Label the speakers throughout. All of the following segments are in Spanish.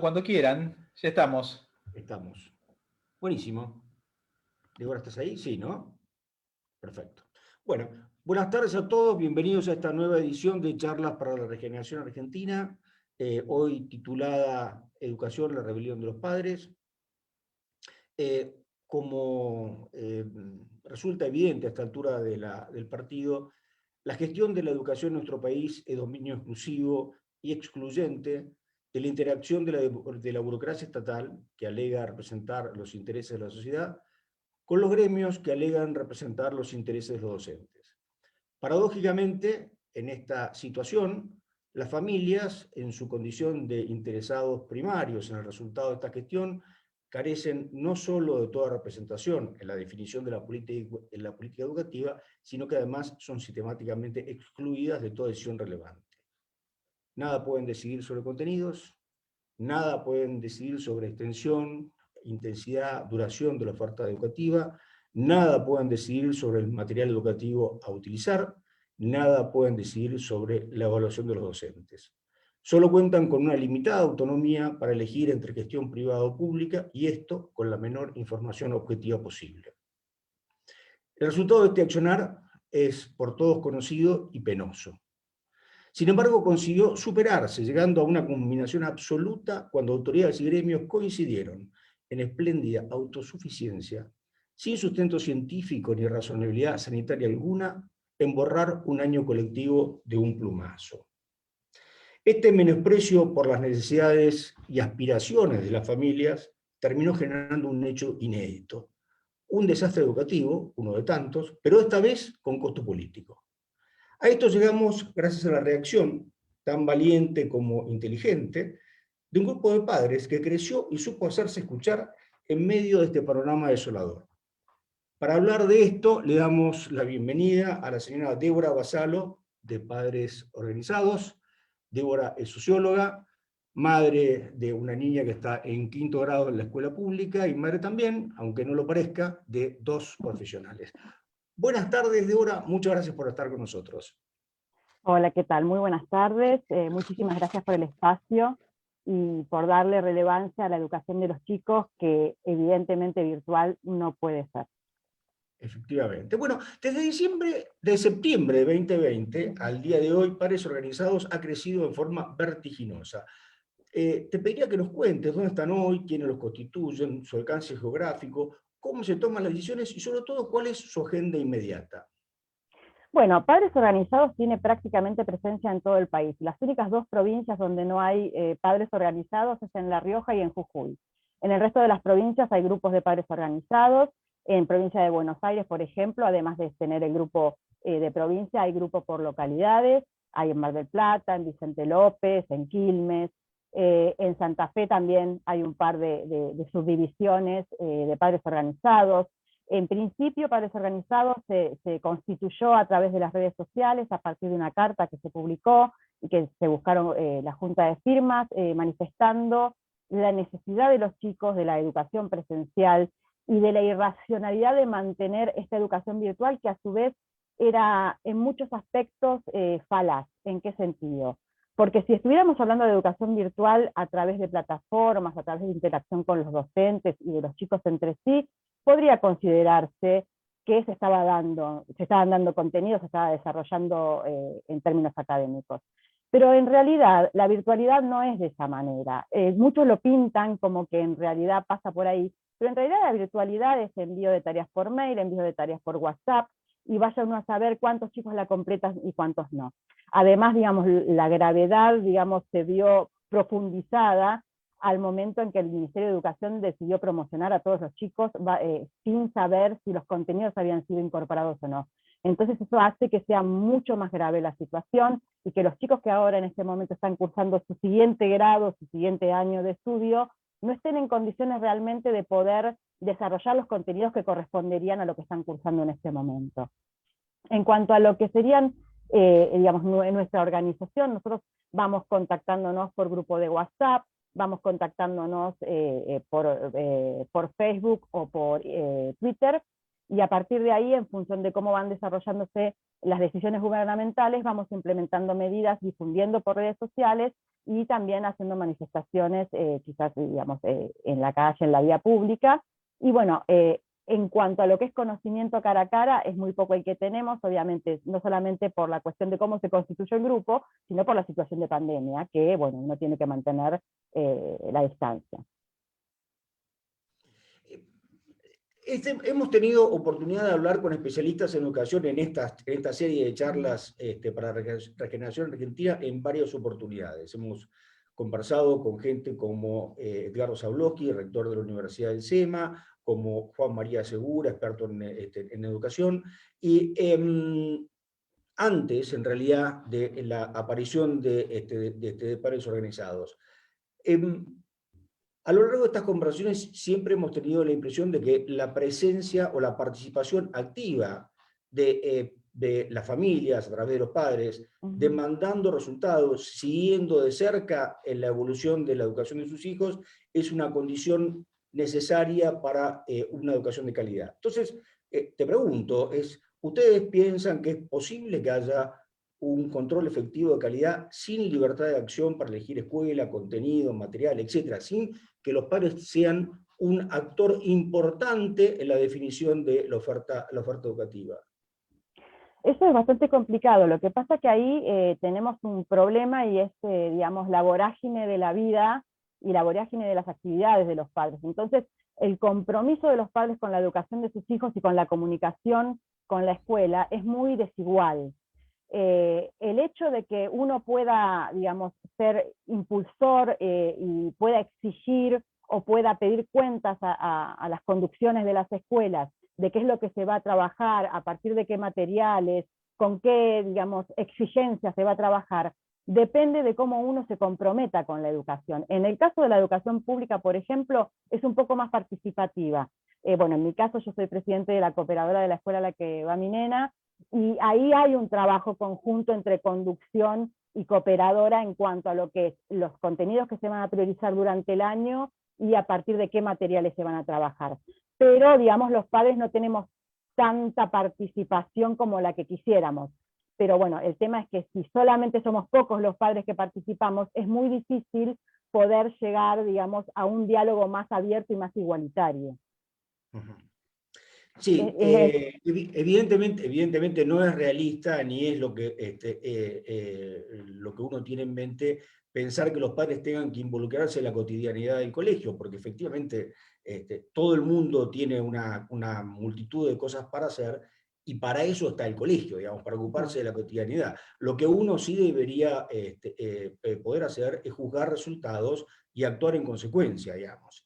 Speaker 1: Cuando quieran, ya estamos.
Speaker 2: Estamos. Buenísimo. Débora, ¿estás ahí? Sí, ¿no? Perfecto. Bueno, buenas tardes a todos. Bienvenidos a esta nueva edición de Charlas para la Regeneración Argentina, hoy titulada Educación, la rebelión de los padres. Como resulta evidente a esta altura del partido, la gestión de la educación en nuestro país es dominio exclusivo y excluyente de la interacción de la burocracia estatal, que alega representar los intereses de la sociedad, con los gremios que alegan representar los intereses de los docentes. Paradójicamente, en esta situación, las familias, en su condición de interesados primarios en el resultado de esta gestión, carecen no solo de toda representación en la definición de la política educativa, sino que además son sistemáticamente excluidas de toda decisión relevante. Nada pueden decidir sobre contenidos, nada pueden decidir sobre extensión, intensidad, duración de la oferta educativa, nada pueden decidir sobre el material educativo a utilizar, nada pueden decidir sobre la evaluación de los docentes. Solo cuentan con una limitada autonomía para elegir entre gestión privada o pública, y esto con la menor información objetiva posible. El resultado de este accionar es por todos conocido y penoso. Sin embargo, consiguió superarse, llegando a una culminación absoluta cuando autoridades y gremios coincidieron en espléndida autosuficiencia, sin sustento científico ni razonabilidad sanitaria alguna, en borrar un año colectivo de un plumazo. Este menosprecio por las necesidades y aspiraciones de las familias terminó generando un hecho inédito: un desastre educativo, uno de tantos, pero esta vez con costo político. A esto llegamos gracias a la reacción, tan valiente como inteligente, de un grupo de padres que creció y supo hacerse escuchar en medio de este panorama desolador. Para hablar de esto, le damos la bienvenida a la señora Débora Vasalo, de Padres Organizados. Débora es socióloga, madre de una niña que está en 5º grado en la escuela pública y madre también, aunque no lo parezca, de 2 profesionales. Buenas tardes, Débora, muchas gracias por estar con nosotros.
Speaker 3: Hola, ¿qué tal? Muy buenas tardes. Muchísimas gracias por el espacio y por darle relevancia a la educación de los chicos, que evidentemente virtual no puede ser.
Speaker 2: Efectivamente. Bueno, desde septiembre de 2020 al día de hoy, Padres Organizados ha crecido de forma vertiginosa. Te pediría que nos cuentes dónde están hoy, quiénes los constituyen, su alcance geográfico, cómo se toman las decisiones y sobre todo cuál es su agenda inmediata.
Speaker 3: Bueno, Padres Organizados tiene prácticamente presencia en todo el país. Las únicas 2 provincias donde no hay padres organizados es en La Rioja y en Jujuy. En el resto de las provincias hay grupos de padres organizados. En provincia de Buenos Aires, por ejemplo, además de tener el grupo de provincia, hay grupos por localidades. Hay en Mar del Plata, en Vicente López, en Quilmes. En Santa Fe también hay un par de subdivisiones de padres organizados. En principio, Padres Organizados se constituyó a través de las redes sociales a partir de una carta que se publicó y que se buscaron la junta de firmas, manifestando la necesidad de los chicos de la educación presencial y de la irracionalidad de mantener esta educación virtual, que a su vez era en muchos aspectos falaz. ¿En qué sentido? Porque si estuviéramos hablando de educación virtual a través de plataformas, a través de interacción con los docentes y de los chicos entre sí, podría considerarse que se estaban dando contenidos, se estaba desarrollando en términos académicos. Pero en realidad la virtualidad no es de esa manera. Muchos lo pintan como que en realidad pasa por ahí, pero en realidad la virtualidad es envío de tareas por mail, envío de tareas por WhatsApp, y vaya uno a saber cuántos chicos la completan y cuántos no. Además, digamos, la gravedad, digamos, se vio profundizada al momento en que el Ministerio de Educación decidió promocionar a todos los chicos sin saber si los contenidos habían sido incorporados o no. Entonces eso hace que sea mucho más grave la situación y que los chicos que ahora en este momento están cursando su siguiente grado, su siguiente año de estudio, no estén en condiciones realmente de poder desarrollar los contenidos que corresponderían a lo que están cursando en este momento. En cuanto a lo que serían, digamos, en nuestra organización, nosotros vamos contactándonos por grupo de WhatsApp, vamos contactándonos por Facebook o por Twitter, y a partir de ahí, en función de cómo van desarrollándose las decisiones gubernamentales, vamos implementando medidas, difundiendo por redes sociales y también haciendo manifestaciones, quizás digamos, en la calle, en la vía pública. Y bueno, en cuanto a lo que es conocimiento cara a cara, es muy poco el que tenemos, obviamente, no solamente por la cuestión de cómo se constituye el grupo, sino por la situación de pandemia, que bueno, uno tiene que mantener la distancia.
Speaker 2: Hemos tenido oportunidad de hablar con especialistas en educación en esta serie de charlas para Regeneración Argentina en varias oportunidades. Hemos conversado con gente como Edgardo Zablocki, rector de la Universidad del SEMA, como Juan María Segura, experto en educación, y antes, en realidad, de la aparición de padres organizados. A lo largo de estas conversaciones siempre hemos tenido la impresión de que la presencia o la participación activa de las familias a través de los padres, demandando resultados, siguiendo de cerca en la evolución de la educación de sus hijos, es una condición necesaria para una educación de calidad. Entonces, te pregunto, ¿ustedes piensan que es posible que haya un control efectivo de calidad sin libertad de acción para elegir escuela, contenido, material, etcétera, sin que los padres sean un actor importante en la definición de la oferta educativa?
Speaker 3: Eso es bastante complicado. Lo que pasa es que ahí tenemos un problema y es, digamos, la vorágine de la vida y la vorágine de las actividades de los padres. Entonces, el compromiso de los padres con la educación de sus hijos y con la comunicación con la escuela es muy desigual. El hecho de que uno pueda, digamos, ser impulsor y pueda exigir o pueda pedir cuentas a las conducciones de las escuelas de qué es lo que se va a trabajar, a partir de qué materiales, con qué, digamos, exigencias se va a trabajar, depende de cómo uno se comprometa con la educación. En el caso de la educación pública, por ejemplo, es un poco más participativa. Bueno, en mi caso yo soy presidente de la cooperadora de la escuela a la que va mi nena, y ahí hay un trabajo conjunto entre conducción y cooperadora en cuanto a lo que es los contenidos que se van a priorizar durante el año y a partir de qué materiales se van a trabajar. Pero, digamos, los padres no tenemos tanta participación como la que quisiéramos. Pero bueno, el tema es que si solamente somos pocos los padres que participamos, es muy difícil poder llegar, digamos, a un diálogo más abierto y más igualitario.
Speaker 2: Sí, evidentemente no es realista ni es lo que uno tiene en mente pensar que los padres tengan que involucrarse en la cotidianidad del colegio, porque efectivamente todo el mundo tiene una multitud de cosas para hacer y para eso está el colegio, digamos, para ocuparse de la cotidianidad. Lo que uno sí debería poder hacer es juzgar resultados y actuar en consecuencia, digamos.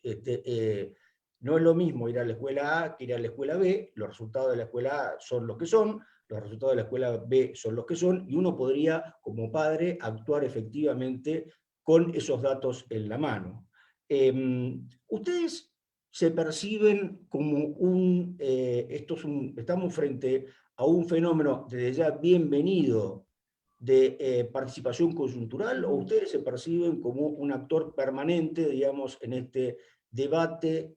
Speaker 2: No es lo mismo ir a la escuela A que ir a la escuela B, los resultados de la escuela A son los que son, los resultados de la escuela B son los que son, y uno podría, como padre, actuar efectivamente con esos datos en la mano. ¿Ustedes se perciben como estamos frente a un fenómeno desde ya bienvenido de participación coyuntural, o ustedes se perciben como un actor permanente, digamos, en este debate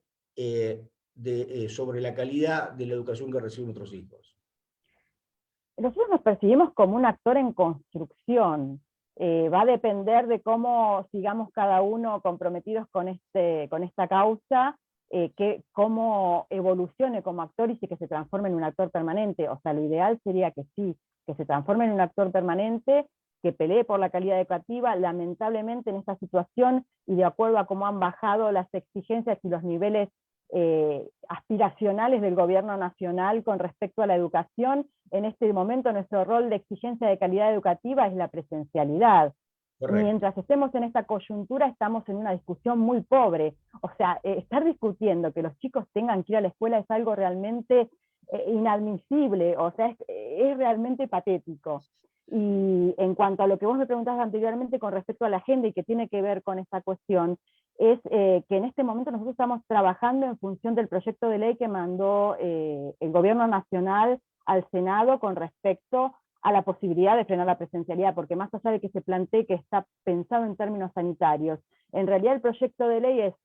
Speaker 2: sobre la calidad de la educación que reciben nuestros hijos?
Speaker 3: Nosotros nos percibimos como un actor en construcción. Va a depender de cómo sigamos cada uno comprometidos con esta causa, cómo evolucione como actor y si que se transforme en un actor permanente. O sea, lo ideal sería que sí, que se transforme en un actor permanente, que pelee por la calidad educativa. Lamentablemente en esta situación, y de acuerdo a cómo han bajado las exigencias y los niveles aspiracionales del gobierno nacional con respecto a la educación, en este momento nuestro rol de exigencia de calidad educativa es la presencialidad. Correcto. Mientras estemos en esta coyuntura estamos en una discusión muy pobre. O sea, estar discutiendo que los chicos tengan que ir a la escuela es algo realmente inadmisible, o sea, es realmente patético. Y en cuanto a lo que vos me preguntabas anteriormente con respecto a la agenda y que tiene que ver con esta cuestión, es que en este momento nosotros estamos trabajando en función del proyecto de ley que mandó el gobierno nacional al Senado con respecto a la posibilidad de frenar la presencialidad, porque más allá de que se plantee que está pensado en términos sanitarios, en realidad el proyecto de ley es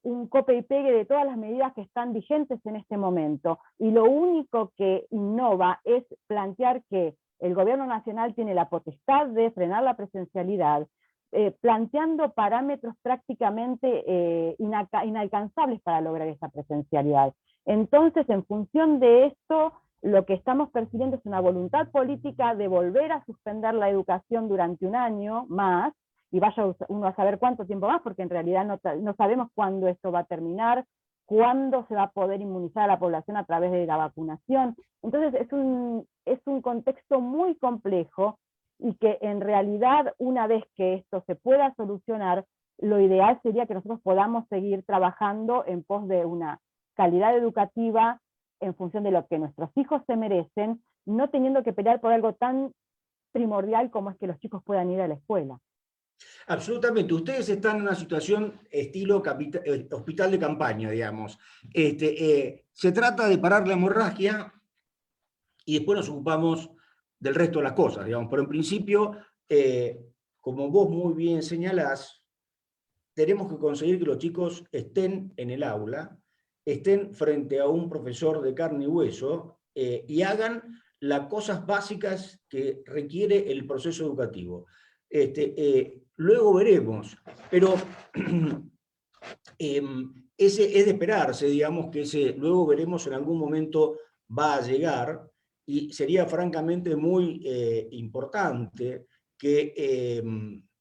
Speaker 3: un copia y pegue de todas las medidas que están vigentes en este momento. Y lo único que innova es plantear que el gobierno nacional tiene la potestad de frenar la presencialidad, planteando parámetros prácticamente inalcanzables para lograr esa presencialidad. Entonces, en función de esto, lo que estamos percibiendo es una voluntad política de volver a suspender la educación durante un año más, y vaya uno a saber cuánto tiempo más, porque en realidad no sabemos cuándo esto va a terminar, cuándo se va a poder inmunizar a la población a través de la vacunación. Entonces es un contexto muy complejo, y que en realidad, una vez que esto se pueda solucionar, lo ideal sería que nosotros podamos seguir trabajando en pos de una calidad educativa en función de lo que nuestros hijos se merecen, no teniendo que pelear por algo tan primordial como es que los chicos puedan ir a la escuela.
Speaker 2: Absolutamente. Ustedes están en una situación estilo hospital de campaña, digamos. Se trata de parar la hemorragia y después nos ocupamos del resto de las cosas, digamos. Pero en principio, como vos muy bien señalás, tenemos que conseguir que los chicos estén en el aula, estén frente a un profesor de carne y hueso, y hagan las cosas básicas que requiere el proceso educativo. Luego veremos, pero ese es de esperarse, digamos, que ese luego veremos en algún momento va a llegar, y sería francamente muy importante que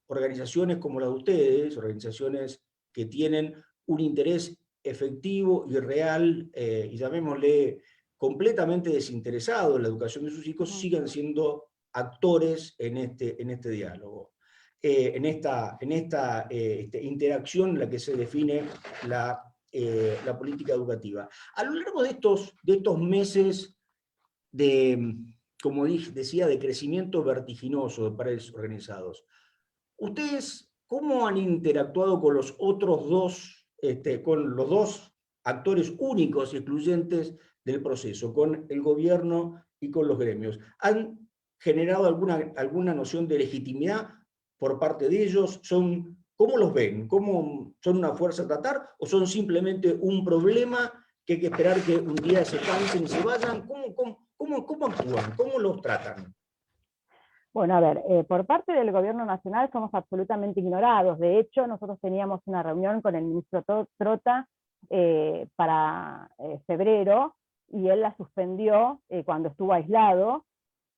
Speaker 2: organizaciones como la de ustedes, organizaciones que tienen un interés efectivo y real, y llamémosle completamente desinteresado en la educación de sus hijos, sigan siendo actores en este diálogo. En esta interacción en la que se define la política educativa. A lo largo de estos meses de, como decía, de crecimiento vertiginoso de pares organizados, ¿ustedes cómo han interactuado con los otros con los dos actores únicos y excluyentes del proceso, con el gobierno y con los gremios? ¿Han generado alguna noción de legitimidad por parte de ellos? ¿Cómo los ven? ¿Son una fuerza a tratar o son simplemente un problema que hay que esperar que un día se cansen y se vayan? ¿Cómo actúan? ¿Cómo los tratan?
Speaker 3: Bueno, a ver, por parte del gobierno nacional somos absolutamente ignorados. De hecho, nosotros teníamos una reunión con el ministro Trota para febrero, y él la suspendió cuando estuvo aislado,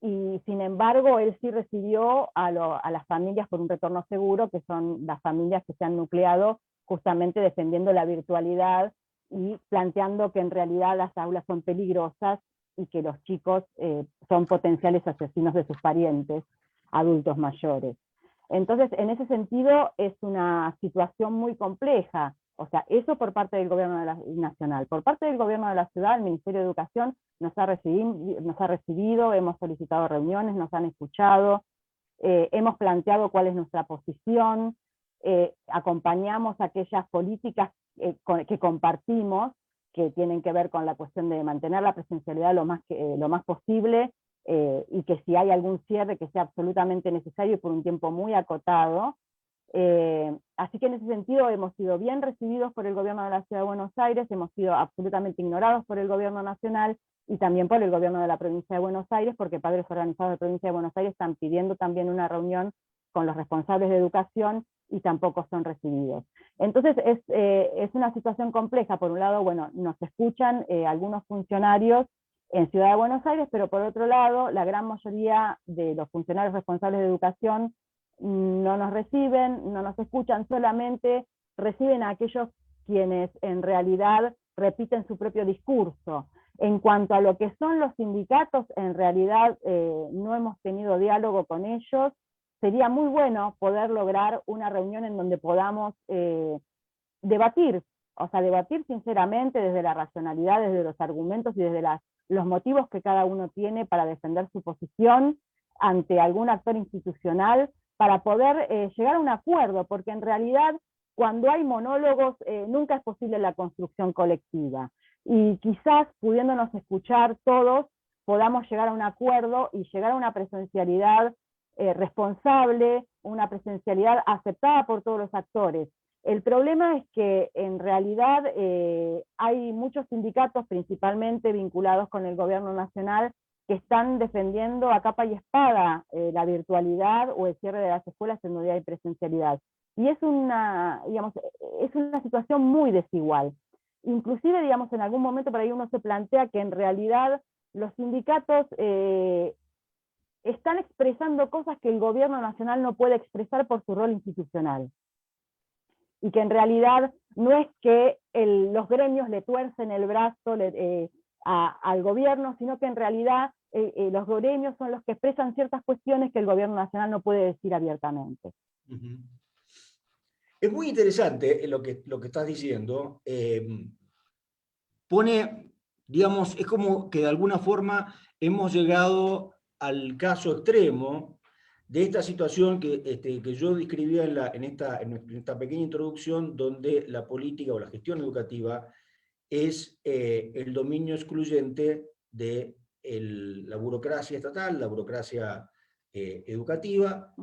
Speaker 3: y sin embargo él sí recibió a las familias por un retorno seguro, que son las familias que se han nucleado justamente defendiendo la virtualidad y planteando que en realidad las aulas son peligrosas y que los chicos son potenciales asesinos de sus parientes, adultos mayores. Entonces, en ese sentido, es una situación muy compleja. O sea, eso por parte del gobierno nacional. Por parte del gobierno de la ciudad, el Ministerio de Educación nos ha recibido, hemos solicitado reuniones, nos han escuchado, hemos planteado cuál es nuestra posición, acompañamos aquellas políticas que compartimos, que tienen que ver con la cuestión de mantener la presencialidad lo más posible, y que si hay algún cierre que sea absolutamente necesario y por un tiempo muy acotado. Así que en ese sentido hemos sido bien recibidos por el gobierno de la Ciudad de Buenos Aires, hemos sido absolutamente ignorados por el gobierno nacional y también por el gobierno de la provincia de Buenos Aires, porque padres organizados de la provincia de Buenos Aires están pidiendo también una reunión con los responsables de educación y tampoco son recibidos. Entonces es una situación compleja. Por un lado, bueno, nos escuchan algunos funcionarios en Ciudad de Buenos Aires, pero por otro lado, la gran mayoría de los funcionarios responsables de educación no nos reciben, no nos escuchan, solamente reciben a aquellos quienes en realidad repiten su propio discurso. En cuanto a lo que son los sindicatos, en realidad no hemos tenido diálogo con ellos. Sería muy bueno poder lograr una reunión en donde podamos debatir, o sea, debatir sinceramente desde la racionalidad, desde los argumentos y desde los motivos que cada uno tiene para defender su posición ante algún actor institucional, para poder llegar a un acuerdo, porque en realidad cuando hay monólogos nunca es posible la construcción colectiva. Y quizás pudiéndonos escuchar todos, podamos llegar a un acuerdo y llegar a una presencialidad responsable, una presencialidad aceptada por todos los actores. El problema es que en realidad hay muchos sindicatos, principalmente vinculados con el gobierno nacional, que están defendiendo a capa y espada la virtualidad o el cierre de las escuelas en modalidad de presencialidad. Y es digamos, es una situación muy desigual. Inclusive, digamos, en algún momento por ahí uno se plantea que en realidad los sindicatos están expresando cosas que el gobierno nacional no puede expresar por su rol institucional. Y que en realidad no es que los gremios le tuercen el brazo al gobierno, sino que en realidad los gremios son los que expresan ciertas cuestiones que el gobierno nacional no puede decir abiertamente.
Speaker 2: Uh-huh. Es muy interesante lo que estás diciendo. Pone, digamos, es como que de alguna forma hemos llegado al caso extremo de esta situación que yo describía en esta pequeña introducción, donde la política o la gestión educativa es el dominio excluyente de la burocracia estatal, la burocracia educativa,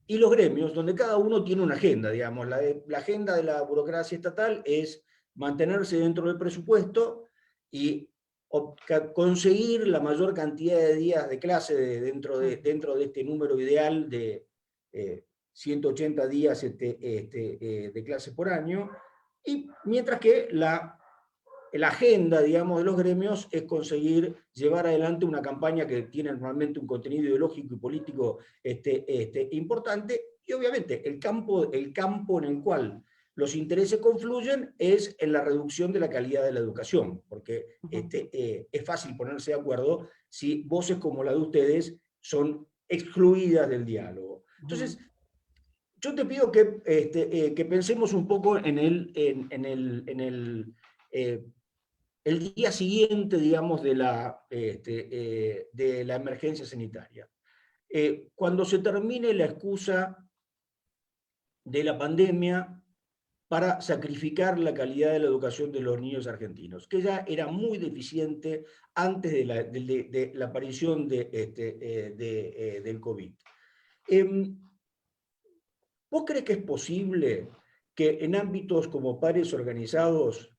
Speaker 2: y los gremios, donde cada uno tiene una agenda, digamos. La agenda de la burocracia estatal es mantenerse dentro del presupuesto y conseguir la mayor cantidad de días de clase dentro de este número ideal de 180 días de clase por año, y mientras que la agenda, digamos, de los gremios es conseguir llevar adelante una campaña que tiene normalmente un contenido ideológico y político importante, y obviamente el campo en el cual los intereses confluyen es en la reducción de la calidad de la educación, porque es fácil ponerse de acuerdo si voces como la de ustedes son excluidas del diálogo. Entonces, yo te pido que pensemos un poco en el día siguiente, digamos, de la emergencia sanitaria. Cuando se termine la excusa de la pandemia para sacrificar la calidad de la educación de los niños argentinos, que ya era muy deficiente antes de la aparición del COVID. ¿Vos crees que es posible que en ámbitos como pares organizados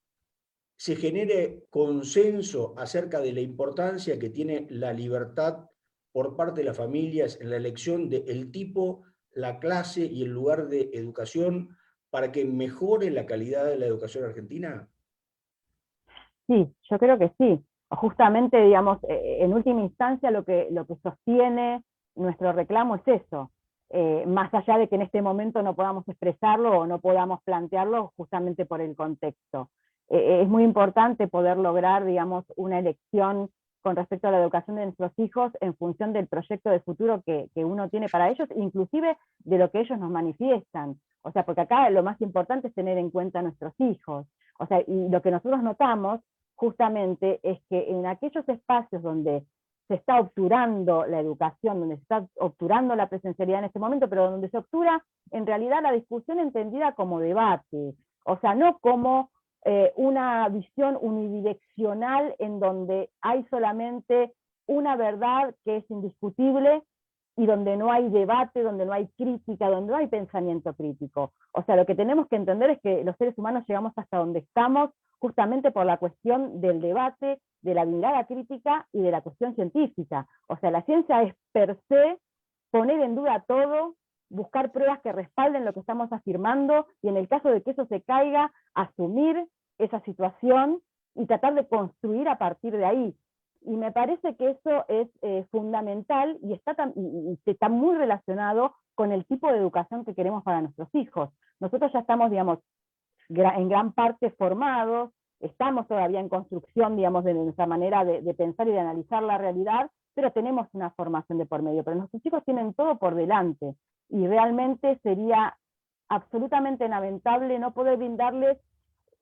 Speaker 2: se genere consenso acerca de la importancia que tiene la libertad por parte de las familias en la elección del tipo, la clase y el lugar de educación para que mejore la calidad de la educación argentina?
Speaker 3: Sí, yo creo que sí. Justamente, digamos, en última instancia lo que sostiene nuestro reclamo es eso. Más allá de que en este momento no podamos expresarlo o no podamos plantearlo justamente por el contexto. Es muy importante poder lograr, digamos, una elección con respecto a la educación de nuestros hijos en función del proyecto de futuro que uno tiene para ellos, inclusive de lo que ellos nos manifiestan. O sea, porque acá lo más importante es tener en cuenta a nuestros hijos. O sea, y lo que nosotros notamos justamente es que en aquellos espacios donde se está obturando la educación, donde se está obturando la presencialidad en este momento, pero donde se obtura en realidad la discusión entendida como debate, o sea, no como una visión unidireccional en donde hay solamente una verdad que es indiscutible y donde no hay debate, donde no hay crítica, donde no hay pensamiento crítico. O sea, lo que tenemos que entender es que los seres humanos llegamos hasta donde estamos justamente por la cuestión del debate, de la mirada crítica y de la cuestión científica. O sea, la ciencia es per se poner en duda todo, buscar pruebas que respalden lo que estamos afirmando, y en el caso de que eso se caiga, asumir esa situación y tratar de construir a partir de ahí. Y me parece que eso es fundamental y está muy relacionado con el tipo de educación que queremos para nuestros hijos. Nosotros ya estamos, digamos, en gran parte formados, estamos todavía en construcción, digamos, de nuestra manera de pensar y de analizar la realidad, pero tenemos una formación de por medio, pero nuestros chicos tienen todo por delante, y realmente sería absolutamente lamentable no poder brindarles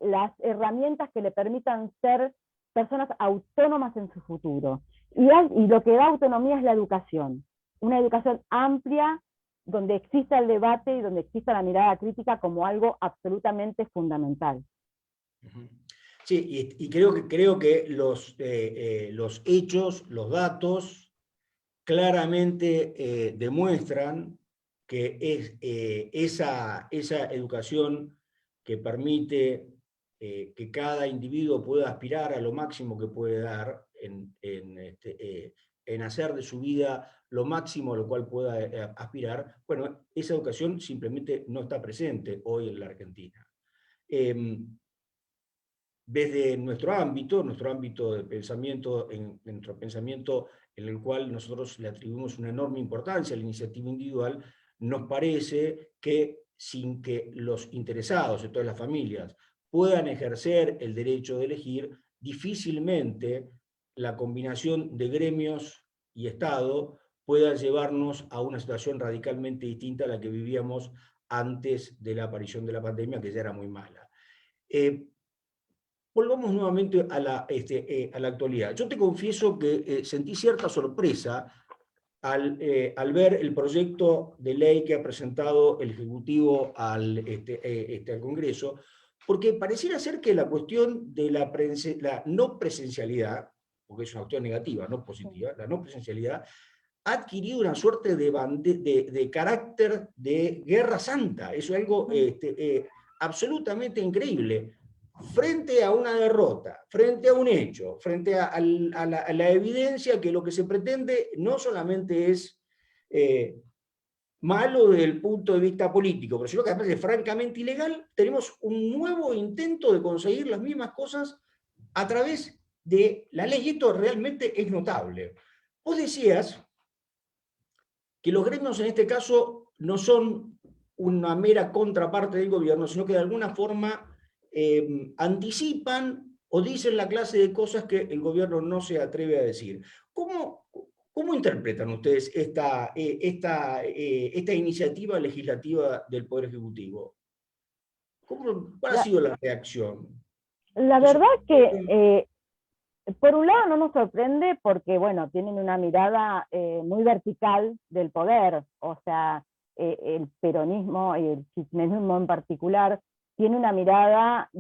Speaker 3: las herramientas que le permitan ser personas autónomas en su futuro. Y lo que da autonomía es la educación, una educación amplia, donde exista el debate y donde exista la mirada crítica como algo absolutamente fundamental.
Speaker 2: Sí, y creo que los hechos, los datos, claramente demuestran que esa educación que permite que cada individuo pueda aspirar a lo máximo que puede dar en hacer de su vida lo máximo a lo cual pueda aspirar, bueno, esa educación simplemente no está presente hoy en la Argentina. Desde nuestro ámbito de pensamiento, nuestro pensamiento en el cual nosotros le atribuimos una enorme importancia a la iniciativa individual, nos parece que sin que los interesados, entonces las familias, puedan ejercer el derecho de elegir, difícilmente la combinación de gremios y Estado pueda llevarnos a una situación radicalmente distinta a la que vivíamos antes de la aparición de la pandemia, que ya era muy mala. Volvamos nuevamente a la actualidad. Yo te confieso que sentí cierta sorpresa al ver el proyecto de ley que ha presentado el Ejecutivo al Congreso, porque pareciera ser que la cuestión de la no presencialidad, porque es una cuestión negativa, no positiva, la no presencialidad, ha adquirido una suerte de carácter de guerra santa. Eso es algo absolutamente increíble. Frente a una derrota, frente a un hecho, frente a la evidencia que lo que se pretende no solamente es malo desde el punto de vista político, pero sino que además es francamente ilegal, tenemos un nuevo intento de conseguir las mismas cosas a través de la ley. Y esto realmente es notable. Vos decías que los gremios en este caso no son una mera contraparte del gobierno, sino que de alguna forma anticipan o dicen la clase de cosas que el gobierno no se atreve a decir. ¿Cómo interpretan ustedes esta iniciativa legislativa del Poder Ejecutivo? ¿Cuál ha sido la reacción?
Speaker 3: La verdad que, por un lado, no nos sorprende porque, bueno, tienen una mirada muy vertical del poder, o sea, el peronismo y el kirchnerismo en particular, tiene una mirada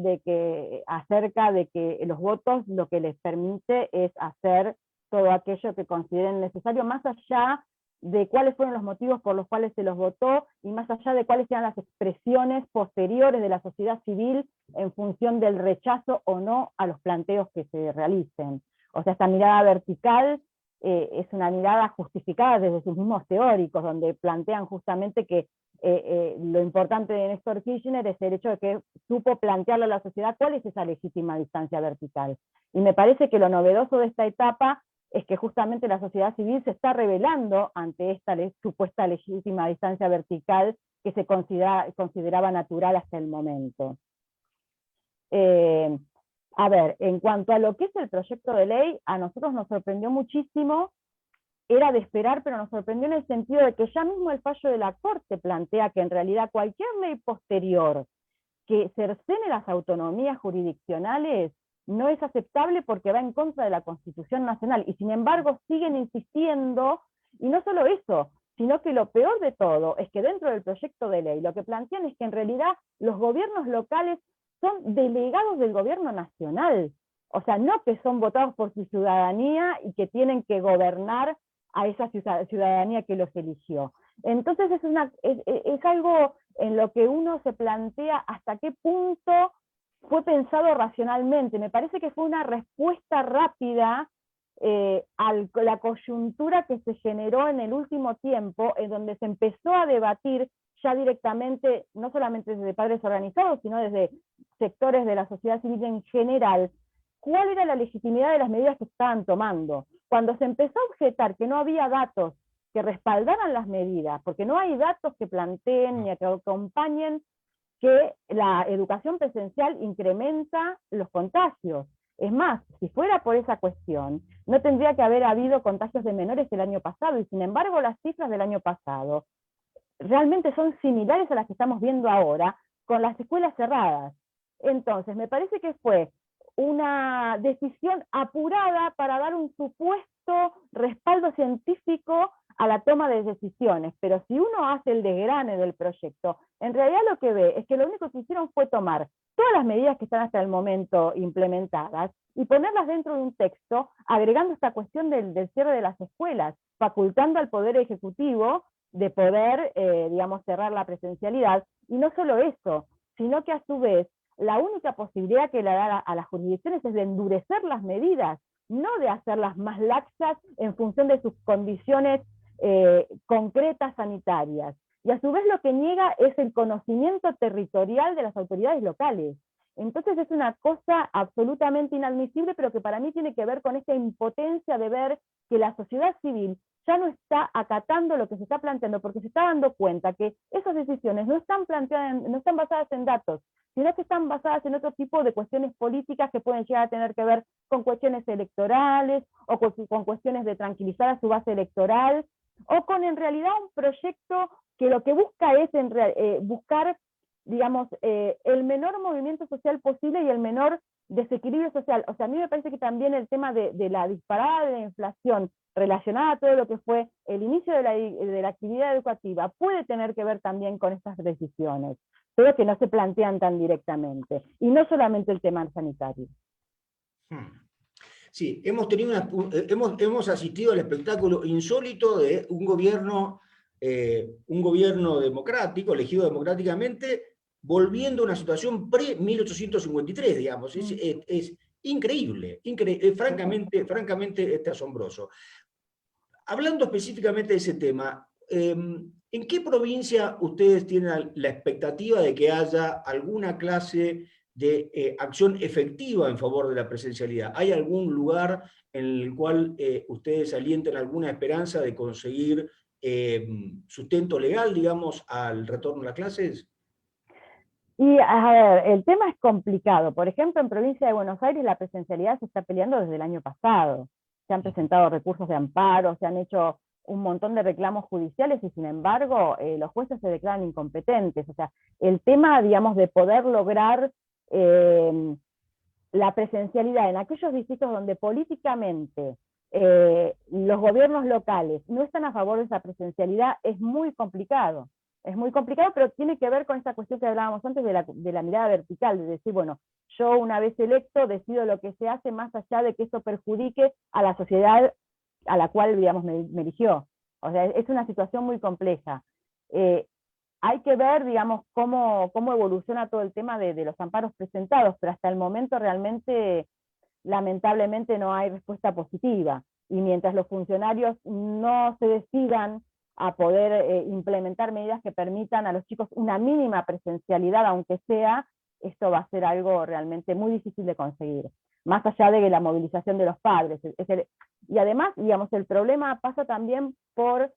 Speaker 3: acerca de que los votos lo que les permite es hacer todo aquello que consideren necesario, más allá de cuáles fueron los motivos por los cuales se los votó, y más allá de cuáles eran las expresiones posteriores de la sociedad civil en función del rechazo o no a los planteos que se realicen. O sea, esta mirada vertical es una mirada justificada desde sus mismos teóricos, donde plantean justamente que lo importante de Néstor Kirchner es el hecho de que supo plantearle a la sociedad cuál es esa legítima distancia vertical. Y me parece que lo novedoso de esta etapa es que justamente la sociedad civil se está rebelando ante esta supuesta legítima distancia vertical que se consideraba natural hasta el momento. A ver, en cuanto a lo que es el proyecto de ley, a nosotros nos sorprendió muchísimo, era de esperar, pero nos sorprendió en el sentido de que ya mismo el fallo de la Corte plantea que en realidad cualquier ley posterior que cercene las autonomías jurisdiccionales no es aceptable porque va en contra de la Constitución Nacional, y sin embargo siguen insistiendo, y no solo eso, sino que lo peor de todo es que dentro del proyecto de ley lo que plantean es que en realidad los gobiernos locales son delegados del gobierno nacional, o sea, no que son votados por su ciudadanía y que tienen que gobernar a esa ciudadanía que los eligió. Entonces es algo en lo que uno se plantea hasta qué punto fue pensado racionalmente. Me parece que fue una respuesta rápida a la coyuntura que se generó en el último tiempo, en donde se empezó a debatir ya directamente, no solamente desde padres organizados, sino desde sectores de la sociedad civil en general, cuál era la legitimidad de las medidas que estaban tomando. Cuando se empezó a objetar que no había datos que respaldaran las medidas, porque no hay datos que planteen ni que acompañen que la educación presencial incrementa los contagios. Es más, si fuera por esa cuestión, no tendría que haber habido contagios de menores el año pasado, y sin embargo las cifras del año pasado realmente son similares a las que estamos viendo ahora, con las escuelas cerradas. Entonces, me parece que fue una decisión apurada para dar un supuesto respaldo científico a la toma de decisiones, pero si uno hace el desgrane del proyecto, en realidad lo que ve es que lo único que hicieron fue tomar todas las medidas que están hasta el momento implementadas y ponerlas dentro de un texto, agregando esta cuestión del cierre de las escuelas, facultando al Poder Ejecutivo de poder, digamos, cerrar la presencialidad. Y no solo eso, sino que a su vez la única posibilidad que le da a las jurisdicciones es de endurecer las medidas, no de hacerlas más laxas en función de sus condiciones concretas sanitarias. Y a su vez lo que niega es el conocimiento territorial de las autoridades locales. Entonces es una cosa absolutamente inadmisible, pero que para mí tiene que ver con esta impotencia de ver que la sociedad civil ya no está acatando lo que se está planteando, porque se está dando cuenta que esas decisiones no están planteadas, no están basadas en datos, sino que están basadas en otro tipo de cuestiones políticas que pueden llegar a tener que ver con cuestiones electorales, o con cuestiones de tranquilizar a su base electoral, o con en realidad un proyecto que lo que busca es buscar, digamos, el menor movimiento social posible y el menor desequilibrio social. O sea, a mí me parece que también el tema de la disparada de la inflación relacionada a todo lo que fue el inicio de la actividad educativa puede tener que ver también con estas decisiones, pero que no se plantean tan directamente, y no solamente el tema sanitario.
Speaker 2: Sí, hemos asistido al espectáculo insólito de un gobierno democrático, elegido democráticamente, volviendo a una situación pre-1853, digamos. Es increíble, francamente asombroso. Hablando específicamente de ese tema, ¿en qué provincia ustedes tienen la expectativa de que haya alguna clase de acción efectiva en favor de la presencialidad? ¿Hay algún lugar en el cual ustedes alienten alguna esperanza de conseguir sustento legal, digamos, al retorno a las clases?
Speaker 3: Y a ver, el tema es complicado. Por ejemplo, en provincia de Buenos Aires la presencialidad se está peleando desde el año pasado. Se han presentado recursos de amparo, se han hecho un montón de reclamos judiciales y sin embargo los jueces se declaran incompetentes. O sea, el tema, digamos, de poder lograr la presencialidad en aquellos distritos donde políticamente los gobiernos locales no están a favor de esa presencialidad es muy complicado. Es muy complicado, pero tiene que ver con esta cuestión que hablábamos antes de la mirada vertical, de decir, bueno, yo una vez electo decido lo que se hace más allá de que eso perjudique a la sociedad a la cual, digamos, me eligió. O sea, es una situación muy compleja. Hay que ver, digamos, cómo evoluciona todo el tema de los amparos presentados, pero hasta el momento realmente, lamentablemente, no hay respuesta positiva. Y mientras los funcionarios no se decidan a poder implementar medidas que permitan a los chicos una mínima presencialidad, aunque sea, esto va a ser algo realmente muy difícil de conseguir, más allá de la movilización de los padres. Y además, digamos, el problema pasa también por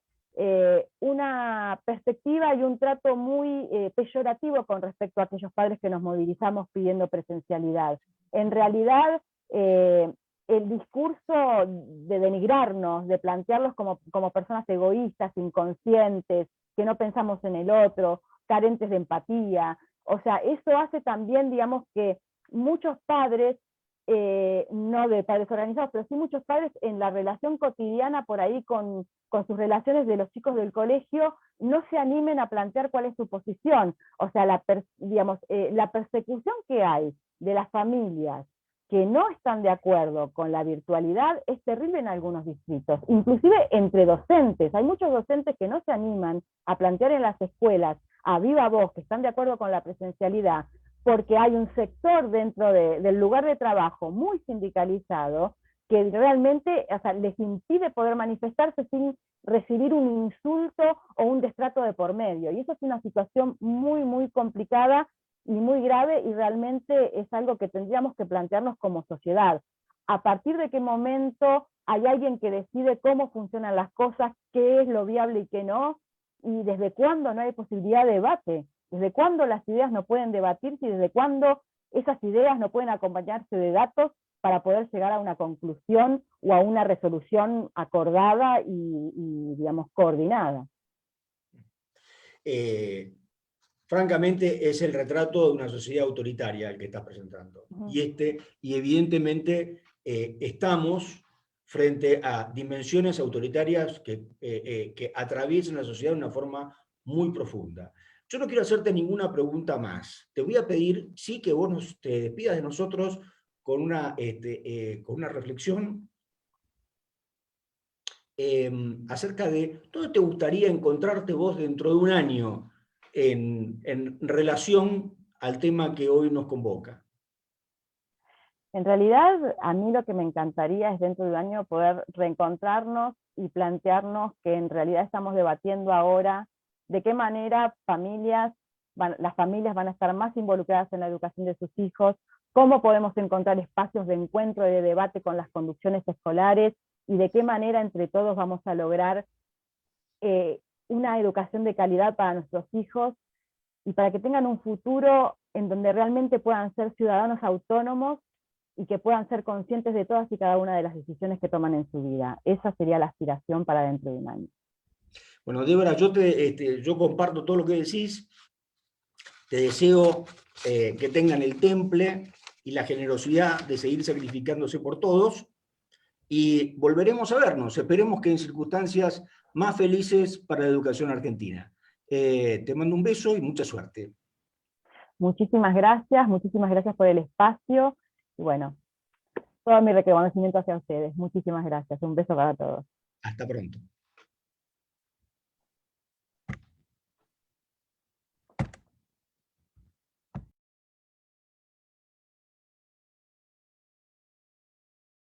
Speaker 3: una perspectiva y un trato muy peyorativo con respecto a aquellos padres que nos movilizamos pidiendo presencialidad. En realidad, el discurso de denigrarnos, de plantearlos como personas egoístas, inconscientes, que no pensamos en el otro, carentes de empatía, o sea, eso hace también, digamos, que muchos padres, no de padres organizados, pero sí muchos padres en la relación cotidiana por ahí con sus relaciones de los chicos del colegio, no se animen a plantear cuál es su posición. O sea, la persecución que hay de las familias que no están de acuerdo con la virtualidad es terrible en algunos distritos, inclusive entre docentes. Hay muchos docentes que no se animan a plantear en las escuelas a viva voz que están de acuerdo con la presencialidad, porque hay un sector dentro del lugar de trabajo muy sindicalizado que realmente, o sea, les impide poder manifestarse sin recibir un insulto o un destrato de por medio. Y eso es una situación muy, muy complicada y muy grave, y realmente es algo que tendríamos que plantearnos como sociedad. ¿A partir de qué momento hay alguien que decide cómo funcionan las cosas, qué es lo viable y qué no? ¿Y desde cuándo no hay posibilidad de debate? ¿Desde cuándo las ideas no pueden debatirse y desde cuándo esas ideas no pueden acompañarse de datos para poder llegar a una conclusión o a una resolución acordada y digamos, coordinada?
Speaker 2: Francamente, es el retrato de una sociedad autoritaria el que estás presentando. Y evidentemente estamos frente a dimensiones autoritarias que atraviesan la sociedad de una forma muy profunda. Yo no quiero hacerte ninguna pregunta más. Te voy a pedir, sí, que vos te despidas de nosotros con una reflexión acerca de dónde te gustaría encontrarte vos dentro de un año en relación al tema que hoy nos convoca?
Speaker 3: En realidad, a mí lo que me encantaría es dentro de un año poder reencontrarnos y plantearnos que en realidad estamos debatiendo ahora de qué manera las familias van a estar más involucradas en la educación de sus hijos, cómo podemos encontrar espacios de encuentro y de debate con las conducciones escolares, y de qué manera entre todos vamos a lograr una educación de calidad para nuestros hijos, y para que tengan un futuro en donde realmente puedan ser ciudadanos autónomos y que puedan ser conscientes de todas y cada una de las decisiones que toman en su vida. Esa sería la aspiración para dentro de un año.
Speaker 2: Bueno, Débora, yo comparto todo lo que decís. Te deseo que tengan el temple y la generosidad de seguir sacrificándose por todos, y volveremos a vernos. Esperemos que en circunstancias más felices para la educación argentina. Te mando un beso y mucha suerte.
Speaker 3: Muchísimas gracias por el espacio, y bueno, todo mi reconocimiento hacia ustedes. Muchísimas gracias, un beso para todos.
Speaker 2: Hasta pronto.